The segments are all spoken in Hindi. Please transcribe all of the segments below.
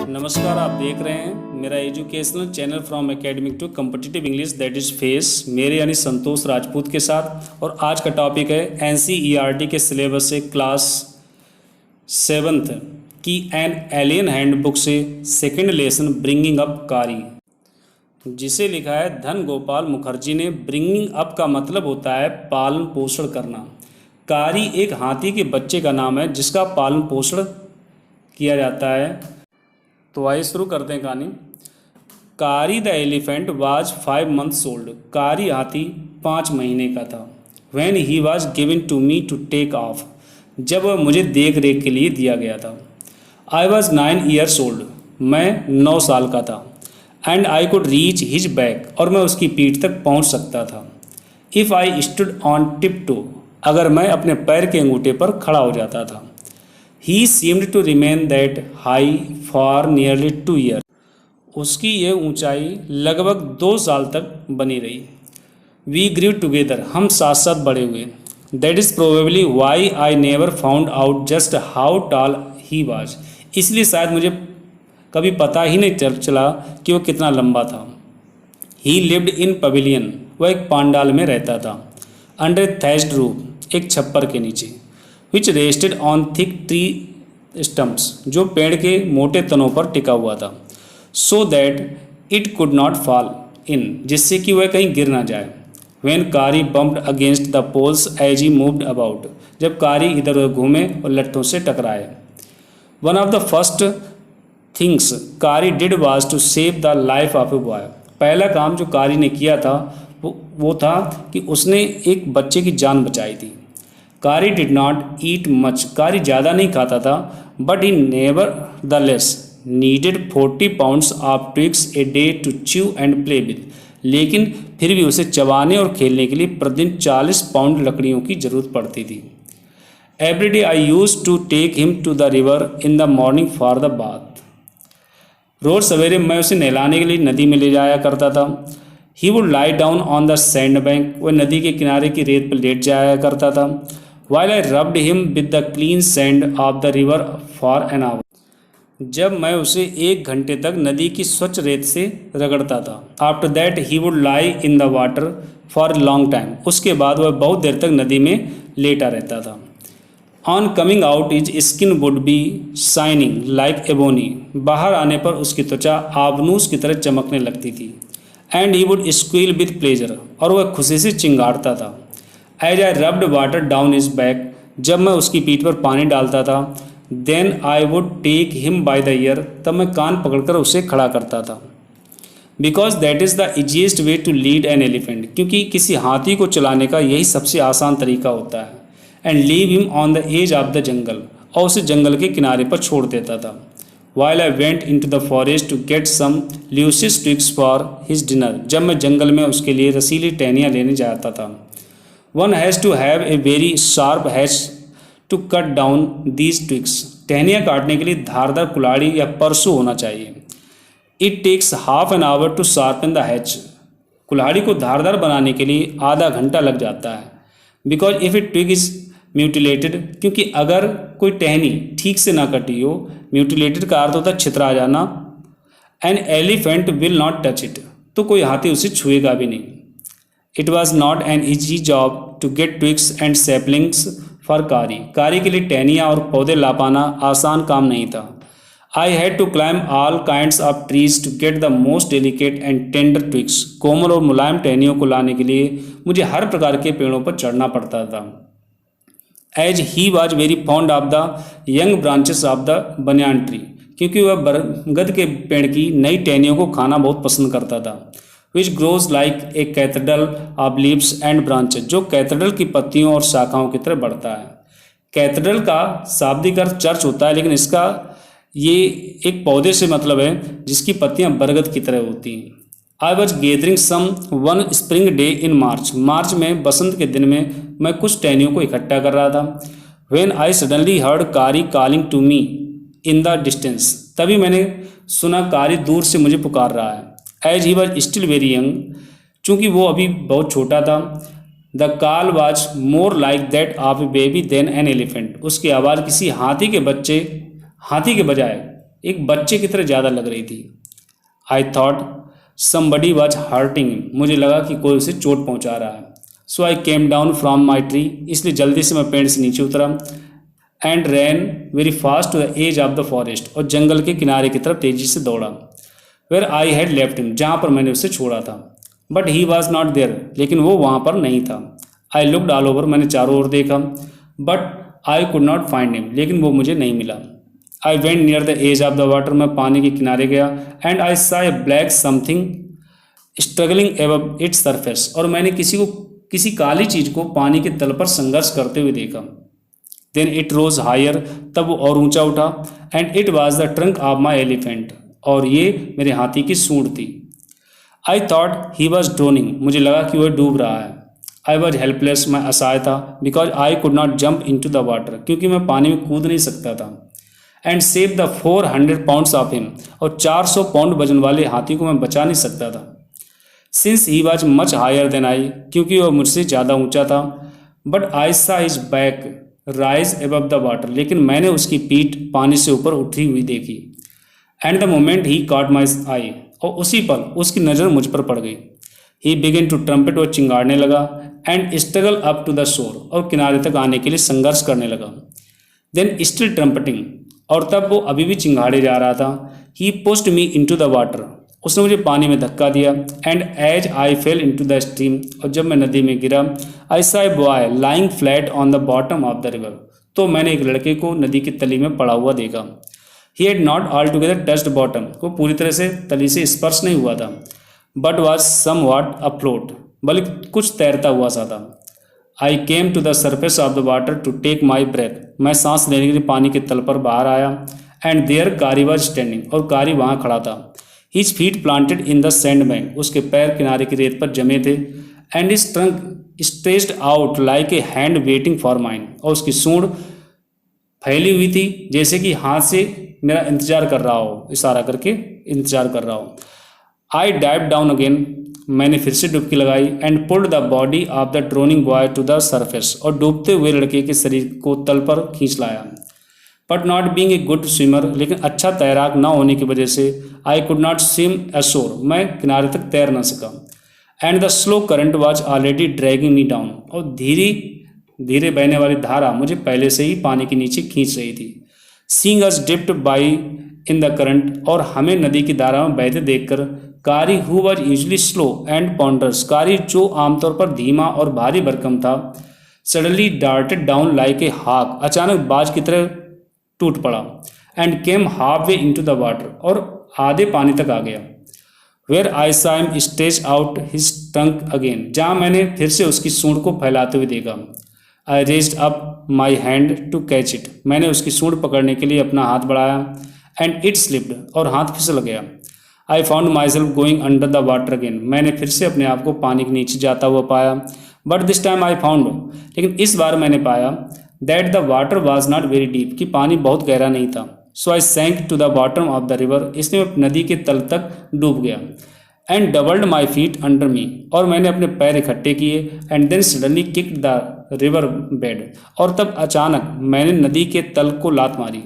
नमस्कार, आप देख रहे हैं मेरा educational channel from academic to competitive English that is face, मेरे यानी संतोष राजपूत के साथ। और आज का टॉपिक है एनसीईआरटी के सिलेबस से क्लास 7th की एन एलियन हैंडबुक से सेकंड लेसन ब्रिंगिंग अप कारी, जिसे लिखा है धन गोपाल मुखर्जी ने। ब्रिंगिंग अप का मतलब होता है पालन पोषण करना। कारी एक हाथी के बच्चे का नाम है जिसका पालन पोषण किया जाता है। तो आइए शुरू करते हैं कहानी। Kari the elephant was 5 months old. Kari हाथी 5 महीने का था। When he was given to me to take off, जब वह मुझे देख रेख के लिए दिया गया था। आई वॉज 9 years ओल्ड, मैं 9 साल का था। And I could reach his back, और मैं उसकी पीठ तक पहुंच सकता था। If I stood on tiptoe, अगर मैं अपने पैर के अंगूठे पर खड़ा हो जाता था। He seemed to remain that high for nearly 2 years. उसकी यह ऊंचाई लगभग 2 साल तक बनी रही। We grew together, हम साथ साथ बड़े हुए। That is probably why I never found out just how tall he was. इसलिए शायद मुझे कभी पता ही नहीं चला कि वो कितना लंबा था। He lived in pavilion, वह एक पांडाल में रहता था। Under thatched roof, एक छप्पर के नीचे। Which rested on thick tree stumps, जो पेड़ के मोटे तनों पर टिका हुआ था। So that it could not fall in, जिससे कि वह कहीं गिर ना जाए। When Kari bumped against the poles as he moved about, जब कारी इधर उधर घूमे और लट्ठों से टकराए। One of the first things Kari did was to save the life of a boy. पहला काम जो कारी ने किया था वो था कि उसने एक बच्चे की जान बचाई थी। कारी डिड नॉट ईट मच, कारी ज़्यादा नहीं खाता था। But he nevertheless needed 40 pounds of twigs a day to chew and play with, लेकिन फिर भी उसे चबाने और खेलने के लिए प्रतिदिन 40 pound लकड़ियों की ज़रूरत पड़ती थी। Every day I used to take him to the river in the morning for the bath. रोज़ सवेरे मैं उसे नहलाने के लिए नदी में ले जाया करता था। He would lie down on the sand bank, वह नदी के किनारे की रेत पर लेट जाया करता था। While I rubbed him with the clean sand of the river for an hour, जब मैं उसे 1 घंटे तक नदी की स्वच्छ रेत से रगड़ता था। After that he would lie in the water for a long time, उसके बाद वह बहुत देर तक नदी में लेटा रहता था। On coming out his skin would be shining like ebony, बाहर आने पर उसकी त्वचा आबनूस की तरह चमकने लगती थी। And he would squeal with pleasure, और वह खुशी से चिंगाड़ता था। As I rubbed water down his back, जब मैं उसकी पीठ पर पानी डालता था। Then I would take him by the ear, तब मैं कान पकड़कर उसे खड़ा करता था। Because that is the easiest way to lead an elephant, क्योंकि किसी हाथी को चलाने का यही सबसे आसान तरीका होता है। And leave him on the edge of the jungle, और उसे जंगल के किनारे पर छोड़ देता था। While I went into the forest to get some luscious twigs for his dinner, जब मैं जंगल में उसके लिए रसीली टहनियाँ लेने जाता था। One has to have a very sharp hatch to cut down these twigs. टहनियाँ काटने के लिए धारदार कुल्हाड़ी या परसू होना चाहिए। It takes half an hour to sharpen the hatch. कुल्हाड़ी को धारदार बनाने के लिए आधा घंटा लग जाता है। Because if a twig is mutilated, क्योंकि अगर कोई टहनी ठीक से ना कटी हो, mutilated का अर्थ होता है छितरा जाना, an elephant will not touch it, तो कोई हाथी उसे छुएगा भी नहीं। It was not an easy job to get twigs and saplings for कारी। कारी के लिए टहनियाँ और पौधे ला पाना आसान काम नहीं था। I had to climb all kinds of trees to get the most delicate and tender twigs. कोमल और मुलायम टहनियों को लाने के लिए मुझे हर प्रकार के पेड़ों पर चढ़ना पड़ता था। As he was very fond of the young branches of the banyan tree, क्योंकि वह बरगद के पेड़ की नई टहनियों को खाना बहुत पसंद करता था। Which grows like a cathedral of leaves and branches, जो कैथेड्रल की पत्तियों और शाखाओं की तरह बढ़ता है। कैथेड्रल का शाब्दिक अर्थ चर्च होता है, लेकिन इसका ये एक पौधे से मतलब है जिसकी पत्तियां बरगद की तरह होती हैं। I was gathering some one spring day in March, मार्च में बसंत के दिन में मैं कुछ टहनियों को इकट्ठा कर रहा था। When I suddenly heard कारी calling to me in the distance, तभी मैंने सुना कारी दूर से मुझे पुकार रहा है। As he was still very young, चूँकि वो अभी बहुत छोटा था। The call was more like that of a baby than an elephant. उसकी आवाज़ किसी हाथी के बजाय एक बच्चे की तरह ज़्यादा लग रही थी। I thought somebody was hurting him, मुझे लगा कि कोई उसे चोट पहुंचा रहा है। So I came down from my tree, इसलिए जल्दी से मैं पेड़ से नीचे उतरा and ran very fast to the edge of the forest, और जंगल के किनारे की तरफ तेजी से दौड़ा। Where I had left him, जहाँ पर मैंने उसे छोड़ा था। But he was not there, लेकिन वो वहाँ पर नहीं था। आई लुकड ऑल ओवर, मैंने चारों ओर देखा, but I could not find him, लेकिन वो मुझे नहीं मिला। I went near the edge of the water, मैं पानी के किनारे गया and I saw a black something struggling above its surface, और मैंने किसी काली चीज को पानी के तल पर संघर्ष करते हुए देखा। देन इट रोज हायर, तब वो और ऊंचा उठा, and it was the trunk of my elephant, और ये मेरे हाथी की सूंड थी। I thought he was droning, मुझे लगा कि वह डूब रहा है। आई वॉज हेल्पलेस, मैं असहाय था, because I could not jump into the water, क्योंकि मैं पानी में कूद नहीं सकता था। And save the 400 pounds of him, और 400 पाउंड वजन वाले हाथी को मैं बचा नहीं सकता था। Since he was much higher than I, क्योंकि वह मुझसे ज़्यादा ऊंचा था। But I saw his back rise above the water, लेकिन मैंने उसकी पीठ पानी से ऊपर उठी हुई देखी। And the moment he caught my eye, और उसी पल उसकी नज़र मुझ पर पड़ गई। ही बिगेन टू ट्रम्पेट, और चिंगाड़ने लगा, and struggle up to the shore, और किनारे तक आने के लिए संघर्ष करने लगा। देन स्टिल ट्रम्पेटिंग, और तब वो अभी भी चिंगाड़े जा रहा था। He pushed me into the water, उसने मुझे पानी में धक्का दिया। And as I fell into the stream, और जब मैं नदी में गिरा, I saw a boy lying flat on the bottom of the river, तो मैंने एक लड़के को नदी की तली में पड़ा हुआ देखा। He had not all together touched bottom, वो पूरी तरह से तली से स्पर्श नहीं हुआ था, but was somewhat afloat, बल्कि कुछ तैरता हुआ सा था। I came to the surface of the water to take my breath, मैं सांस लेने के लिए पानी के तल पर बाहर आया। एंड देयर कारी वॉज स्टैंडिंग, और कारी वहाँ खड़ा था। His feet planted in the sand bank, उसके पैर किनारे की रेत पर जमे थे। And his trunk stretched out like a hand waiting for mine, और उसकी सूंड फैली हुई थी जैसे कि हाथ से मेरा इंतजार कर रहा हो, इशारा करके इंतजार कर रहा हो। आई डाइव डाउन अगेन, मैंने फिर से डुबकी लगाई। And pulled the body of the drowning boy to the surface, और डूबते हुए लड़के के शरीर को तल पर खींच लाया। But not being a good swimmer, लेकिन अच्छा तैराक ना होने की वजह से आई कुड नॉट स्विम अशोर, मैं किनारे तक तैर न सका। And the slow current was already dragging me down, और धीरे धीरे बहने वाली धारा मुझे पहले से ही पानी के नीचे खींच रही थी। Seeing us dipped by in the current, और हमें नदी की धारा में बहते देखकर Kari who was usually slow and ponderous, Kari जो आमतौर पर धीमा और भारी भरकम था, suddenly darted down like a hawk, अचानक बाज की तरह टूट पड़ा। And came half way into the water, और आधे पानी तक आ गया। Where I saw him stretch out his trunk again, जहाँ मैंने फिर से उसकी सूंड को फैलाते हुए देखा। I raised up my hand to catch it, मैंने उसकी सूंड पकड़ने के लिए अपना हाथ बढ़ाया। एंड इट स्लिप्ड, और हाथ फिसल गया। I found my self going under the water again, मैंने फिर से अपने आप को पानी के नीचे जाता हुआ पाया। But this time I found, लेकिन इस बार मैंने पाया that the water was not very deep, कि पानी बहुत गहरा नहीं था। So I sank to the bottom of the river, इसलिए मैं नदी के तल तक डूब गया। And doubled my feet under me, और मैंने अपने पैर इकट्ठे किए। And then suddenly kicked the river bed, और तब अचानक मैंने नदी के तल को लात मारी।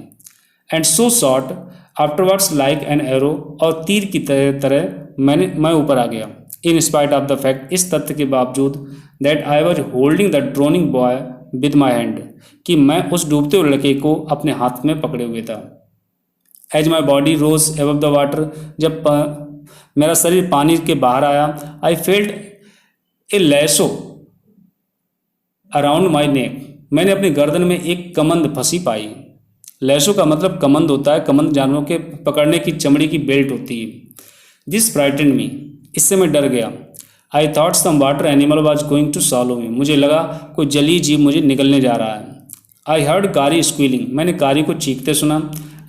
And so shot afterwards like an arrow, और तीर की तरह मैं ऊपर आ गया। In spite of the fact, इस तथ्य के बावजूद, that I was holding the drowning boy with my hand, कि मैं उस डूबते हुए लड़के को अपने हाथ में पकड़े हुए था। As my body rose above the water, जब मेरा शरीर पानी के बाहर आया, I felt a lasso around my neck, मैंने अपनी गर्दन में एक कमंद फंसी पाई। लैसो का मतलब कमंद होता है, कमंद जानवरों के पकड़ने की चमड़ी की बेल्ट होती है। दिस फ्राइटेंड मी, इससे मैं डर गया। I thought some water animal was going to swallow me, मुझे लगा कोई जलीय जीव मुझे निगलने जा रहा है। आई हर्ड कारी स्क्वीलिंग, मैंने कारी को चीखते सुना।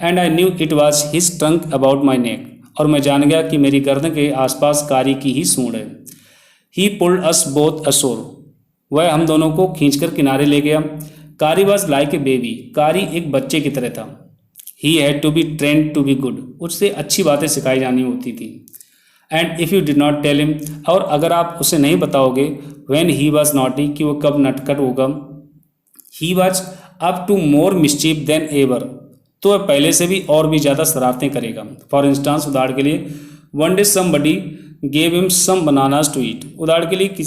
And I knew it was his trunk about my neck, और मैं जान गया कि मेरी गर्दन के आसपास कारी की ही सूंड है। ही पुल्ड अस बोथ अशोर, वह हम दोनों को खींचकर किनारे ले गया। कारी वॉज लाइक ए बेबी, कारी एक बच्चे की तरह था। He had to be trained to be good, उससे अच्छी बातें सिखाई जानी होती थी। And if you did not tell him, और अगर आप उसे नहीं बताओगे, व्हेन ही वॉज नॉटी, कि वो कब नटखट होगा, he was up to more mischief than ever, तो वह पहले से भी और भी ज़्यादा शरारतें करेगा। फॉर इंस्टांस, उदाहरण के लिए, one day somebody gave him some bananas to eat. उदाहरण के लिए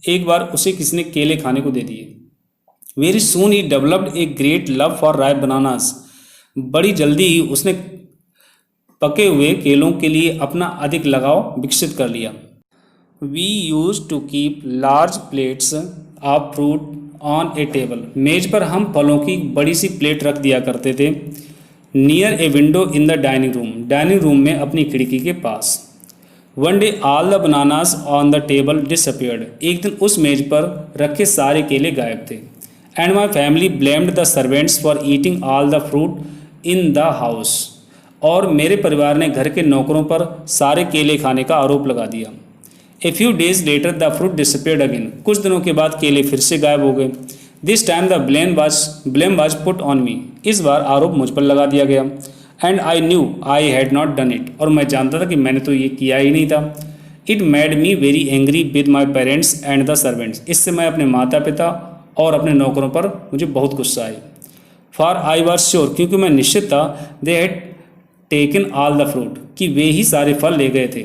एक बार उसे किसी ने केले खाने को दे दिए। Very soon he developed a great love for ripe bananas. बड़ी जल्दी ही उसने पके हुए केलों के लिए अपना अधिक लगाव विकसित कर लिया। We use to keep large plates of fruit on a table. मेज पर हम फलों की बड़ी सी प्लेट रख दिया करते थे। Near a window in the dining room में अपनी खिड़की के पास। One day all the bananas on the table disappeared. एक दिन उस मेज पर रखे सारे केले गायब थे। And my family blamed the servants for eating all the fruit in the house. और मेरे परिवार ने घर के नौकरों पर सारे केले खाने का आरोप लगा दिया। A few days later the fruit disappeared again. कुछ दिनों के बाद केले फिर से गायब हो गए। This time the blame was put on me. इस बार आरोप मुझ पर लगा दिया गया। And I new I had not done it. और मैं जानता था कि मैंने तो ये किया ही नहीं था। It made me very angry with my parents and the servants. इससे मैं अपने माता पिता और अपने नौकरों पर मुझे बहुत गुस्सा आई। फॉर आई वॉज श्योर, क्योंकि मैं निश्चित था, they had taken all the fruit, कि वे ही सारे फल ले गए थे।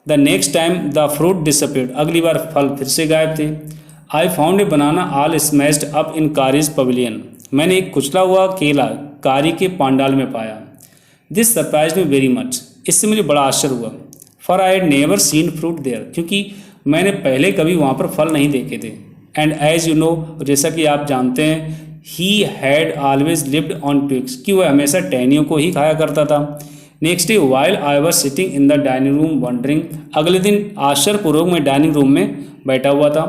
The next time the fruit disappeared. अगली बार फल फिर से गायब थे। I found a banana all smashed up in Kari's pavilion. मैंने एक कुचला हुआ केला कारी के पांडाल में पाया। This surprise me very much. इससे मुझे बड़ा आश्चर्य हुआ। For I had never seen fruit there, क्योंकि मैंने पहले कभी वहाँ पर फल नहीं देखे थे। एंड एज यू नो, जैसा कि आप जानते हैं, he had always lived on twigs, कि वह हमेशा टहनियों को ही खाया करता था। Next day while I was sitting in the dining room wondering. अगले दिन आश्चर्यपूर्वक मैं डाइनिंग रूम में बैठा हुआ था।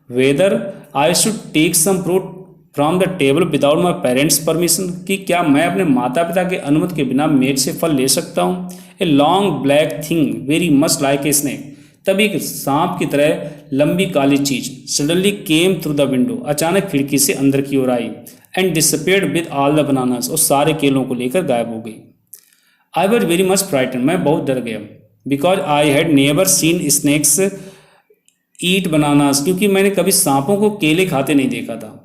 Whether I should take some fruit from the table without my parents permission, कि क्या मैं अपने माता पिता के अनुमति के बिना मेज से फल ले सकता हूँ। A long black thing very much like a snake. तभी एक सांप की तरह लंबी काली चीज suddenly came through the window. अचानक खिड़की से अंदर की ओर आई। And disappeared with all the bananas. और सारे केलों को लेकर गायब हो गई। I was very much frightened. मैं बहुत डर गया। Because I had never seen snakes eat bananas, क्योंकि मैंने कभी सांपों को केले खाते नहीं देखा था।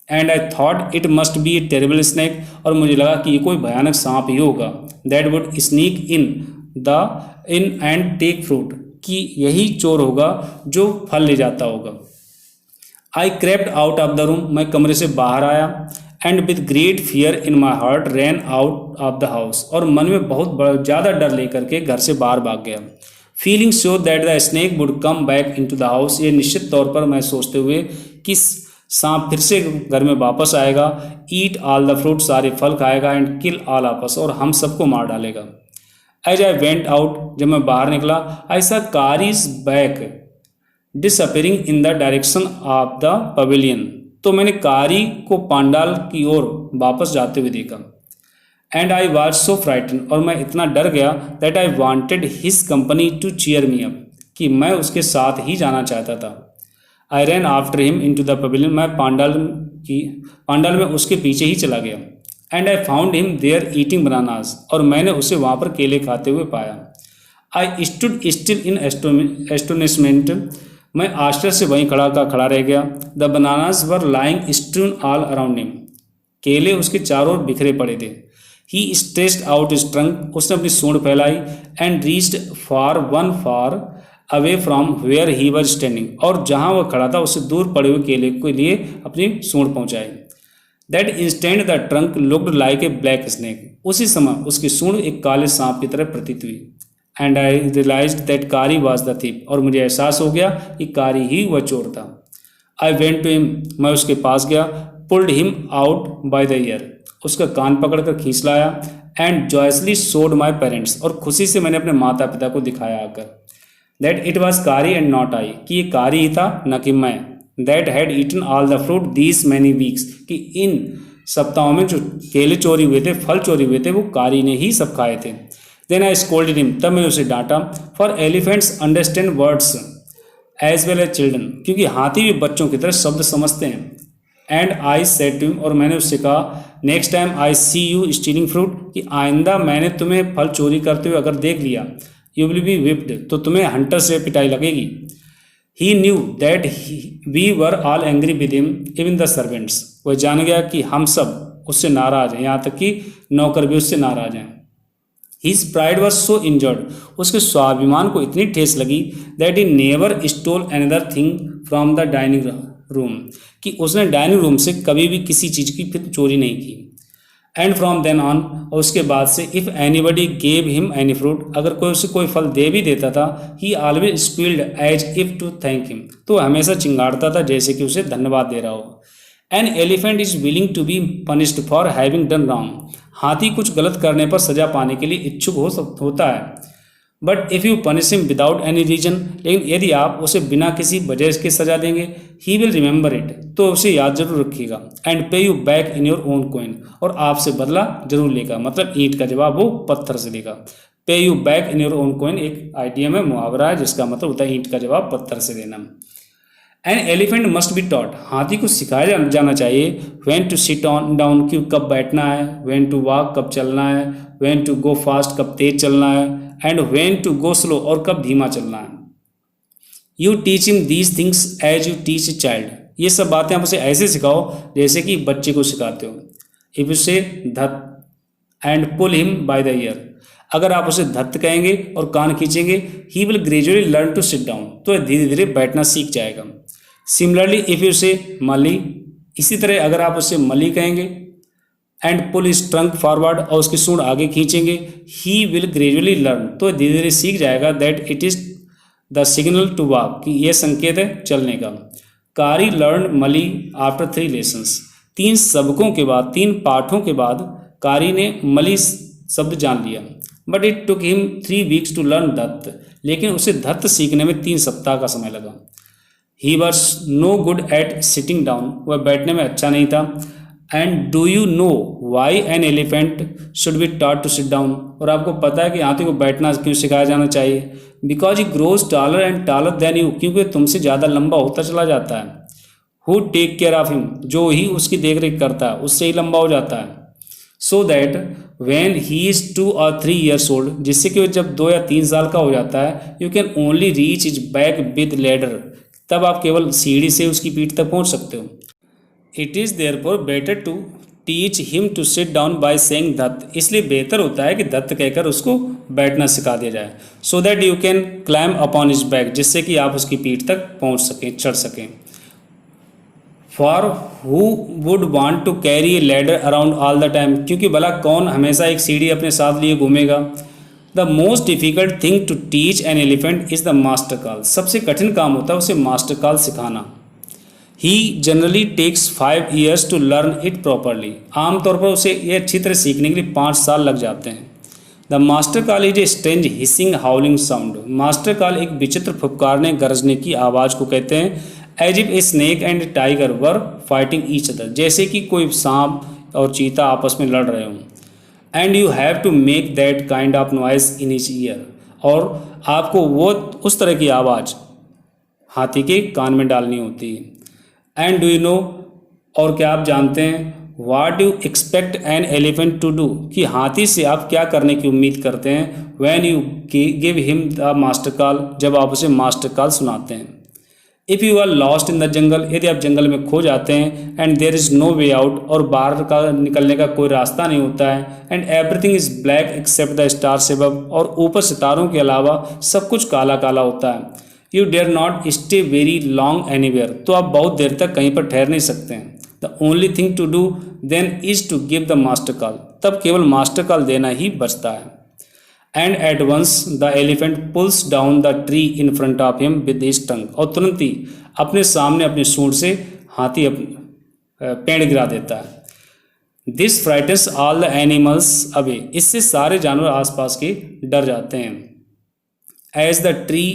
And I thought it must be A terrible snake. और मुझे लगा कि ये कोई भयानक सांप ही होगा। That would sneak in and take fruit, कि यही चोर होगा जो फल ले जाता होगा। I crept out of the room. मैं कमरे से बाहर आया। And with great fear in my heart ran out of the house. और मन में बहुत ज़्यादा डर लेकर के घर से बाहर भाग गया। Feeling sure that the snake would come back into the house. ये निश्चित तौर पर मैं सोचते हुए कि सांप फिर से घर में वापस आएगा, ईट ऑल द फ्रूट, सारे फल खाएगा, and kill all of us, और हम सबको मार डालेगा। एज आई वेंट आउट, जब मैं बाहर निकला, आई सा car is back disappearing in the direction of the pavilion. तो मैंने कारी को पांडाल की ओर वापस जाते हुए देखा। And I was so frightened. और मैं इतना डर गया that I wanted his company to cheer me up, कि मैं उसके साथ ही जाना चाहता था। I ran after him into the pavilion. मैं पांडाल में उसके पीछे ही चला गया। And I found him there eating bananas. और मैंने उसे वहाँ पर केले खाते हुए पाया। I stood still in astonishment. मैं आश्चर्य से वहीं खड़ा रह गया। The bananas were lying strewn all around him. केले उसके चारों ओर बिखरे पड़े थे। He stretched out his trunk. उसने अपनी सूंड फैलाई। And reached far away from where he was standing. और जहाँ वह खड़ा था उससे दूर पड़े हुए केले के लिए अपनी सूंड पहुँचाई। That instant the trunk looked like a black snake. उसी समय उसकी सूंड एक काले सांप की तरह प्रतीत हुई। एंड आई रियलाइज्ड दैट कारी वॉज द थीफ। और मुझे एहसास हो गया कि कारी ही वह चोर था। I went to him. मैं उसके पास गया। Pulled him out by the ear. उसका कान पकड़कर खींच लाया। And joyously showed my parents. और खुशी से मैंने अपने माता पिता को दिखाया आकर that it was Kari and not I, कि ये कारी ही था न कि मैं। That had eaten all the fruit these many weeks, कि इन सप्ताहों में जो केले चोरी हुए थे, फल चोरी हुए थे, वो कारी ने ही सब खाए थे। Then I scolded him. तब मैंने उसे डांटा। For elephants understand words as well as children, क्योंकि हाथी भी बच्चों की तरह शब्द समझते हैं। And I said to him. और मैंने उससे कहा, next time I see you stealing fruit, कि आइंदा मैंने तुम्हें फल चोरी करते हुए अगर देख लिया, यू विल बी विप्ड, तो तुम्हें हंटर से पिटाई लगेगी। He knew that we were all angry with him even the servants. वह जान गया कि हम सब उससे नाराज है, यहाँ तक कि नौकर भी उससे नाराज हैं। His pride was so injured, उसके स्वाभिमान को इतनी ठेस लगी that he never stole another thing from the dining room, कि उसने डाइनिंग रूम से कभी भी किसी चीज़ की फिर चोरी नहीं की। एंड फ्रॉम देन ऑन, और उसके बाद से, if anybody gave him any fruit, अगर कोई उसे कोई फल दे भी देता था, he always squealed as if to thank him, तो हमेशा चिंगाड़ता था जैसे कि उसे धन्यवाद दे रहा हो। An elephant is willing to be punished for having done wrong, हाथी कुछ गलत करने पर सजा पाने के लिए इच्छुक होता है। But if you punish him without any reason, लेकिन यदि आप उसे बिना किसी वजह के सजा देंगे, ही विल रिमेंबर इट, तो उसे याद जरूर रखिएगा। एंड पे you back in your own coin, और आपसे बदला जरूर लेगा, मतलब ईंट का जवाब वो पत्थर से देगा। पे you back in your own coin एक आइडियम है, मुहावरा है, जिसका मतलब होता है ईंट का जवाब पत्थर से देना। An elephant must be taught, हाथी को सिखाया जाना चाहिए। When to sit on down, कि कब बैठना है। व्हेन टू वॉक, कब चलना है। व्हेन टू गो फास्ट, कब तेज चलना है। And when to go slow, और कब धीमा चलना है। You teach him these things as you teach a child, ये सब बातें आप उसे ऐसे सिखाओ जैसे कि बच्चे को सिखाते हो। इफ यू से धत and pull him by the ear, अगर आप उसे धत कहेंगे और कान खींचेंगे, he will gradually learn to sit down, तो धीरे धीरे बैठना सीख जाएगा। सिमिलरली इफ यू से मली, इसी तरह अगर आप उसे मली कहेंगे and pull his trunk forward, और उसकी सूंड आगे खींचेंगे, ही विल ग्रेजुअली लर्न, तो धीरे धीरे सीख जाएगा that it is the signal to walk, कि यह संकेत है चलने का। कारी लर्न मली आफ्टर 3 लेसन्स, 3 सबकों के बाद, 3 पाठों के बाद कारी ने मली शब्द जान लिया। But it took him 3 weeks to learn दत्त, लेकिन उसे दत्त सीखने में 3 सप्ताह का समय लगा। He was no good at sitting down, वह बैठने में अच्छा नहीं था। And do you know why an elephant should be taught to sit down, और आपको पता है कि हाथी को बैठना क्यों सिखाया जाना चाहिए। Because he grows taller and taller than you, क्योंकि तुमसे ज़्यादा लंबा होता चला जाता है। Who take care of him, जो ही उसकी देख रेख करता है उससे ही लंबा हो जाता है। So that when he is 2 और 3 ईयर्स ओल्ड, जिससे कि जब 2 या 3 साल का हो जाता है, you can only reach is back with ladder, तब आप केवल सीढ़ी से उसकी पीठ तक पहुंच सकते हो। It is therefore better to teach him to sit down by saying दत्त, इसलिए बेहतर होता है कि दत्त कहकर उसको बैठना सिखा दिया जाए। So that you can climb upon his back, जिससे कि आप उसकी पीठ तक पहुंच सकें, चढ़ सकें। For who would want to carry a ladder around all the time, क्योंकि भला कौन हमेशा एक सीढ़ी अपने साथ लिए घूमेगा। The most difficult thing to teach an elephant is the master call, सबसे कठिन काम होता है उसे मास्टर कॉल सिखाना। He generally takes 5 years to learn it properly, आमतौर पर उसे ये अच्छी तरह सीखने के लिए 5 साल लग जाते हैं। The master call is a strange hissing howling sound, master call एक विचित्र फुफकारने गरजने की आवाज़ को कहते हैं। As if a snake and tiger were fighting each other, जैसे कि कोई सांप और चीता आपस में लड़ रहे हों। And you have to make that kind of noise in his ear, और आपको वो उस तरह की आवाज़ हाथी के कान में डालनी होती है। एंड डू यू नो, और क्या आप जानते हैं, what you expect an elephant to do, कि हाथी से आप क्या करने की उम्मीद करते हैं। When you give him the master call, जब आप उसे मास्टर कॉल सुनाते हैं। If you are lost in the jungle, यदि आप जंगल में खो जाते हैं। And there is no way out, और बाहर का निकलने का कोई रास्ता नहीं होता है। And everything is black except the stars above, और ऊपर सितारों के अलावा सब कुछ काला काला होता है। You dare not stay very long anywhere, तो आप बहुत देर तक कहीं पर ठहर नहीं सकते हैं। The only thing to do then is to give the master call, तब केवल मास्टर कॉल देना ही बचता है। And at once the elephant pulls down the tree in front of him with his tongue, और तुरंत ही अपने सामने अपनी सूंड से हाथी पेड़ गिरा देता है। This frightens all the animals away, इससे सारे जानवर आसपास के डर जाते हैं। As the tree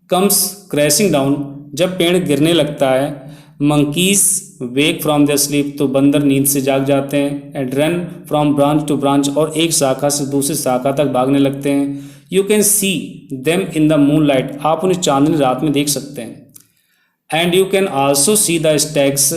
comes crashing down, जब पेड़ गिरने लगता है। Monkeys wake from their sleep, तो बंदर नींद से जाग जाते हैं। And run from branch to branch, और एक शाखा से दूसरी शाखा तक भागने लगते हैं। You can see them in the moon light, आप उन्हें चांदनी रात में देख सकते हैं। And you can also see the stags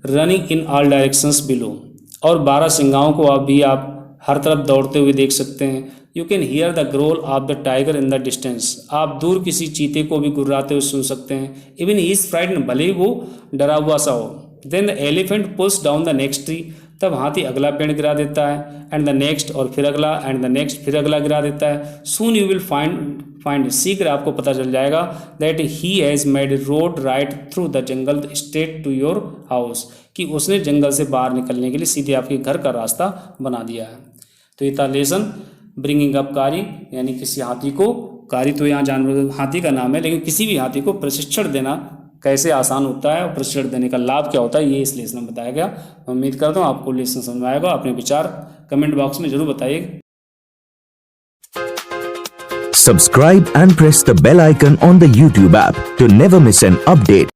running in all directions below, और 12 सिंगाओं को आप हर तरफ दौड़ते हुए देख सकते हैं। You can hear the growl of the tiger in the distance, आप दूर किसी चीते को भी गुर्राते हुए सुन सकते हैं। इवन ही इज फ्राइटन, भले ही वो डरा हुआ सा हो। Then the elephant pulls down the next tree, तब हाथी अगला पेड़ गिरा देता है, एंड द नेक्स्ट, और फिर अगला, एंड द नेक्स्ट, फिर अगला गिरा देता है। सून यू विल फाइंड शीघ्र आपको पता चल जाएगा that he has made road right through the jungle straight to your house, कि उसने जंगल से बाहर निकलने के लिए सीधे आपके घर का रास्ता बना दिया है। तो ये था लेसन ब्रिंगिंग अप कारी, यानी किसी हाथी को, कारी तो यहाँ जानवर हाथी का नाम है, लेकिन किसी भी हाथी को प्रशिक्षण देना कैसे आसान होता है और प्रशिक्षण देने का लाभ क्या होता है, ये इस लेसन में बताया गया। मैं उम्मीद करता हूँ आपको लेसन समझ में आएगा। अपने विचार कमेंट बॉक्स में जरूर बताइए। Subscribe and press the bell icon on the YouTube app to never miss an update.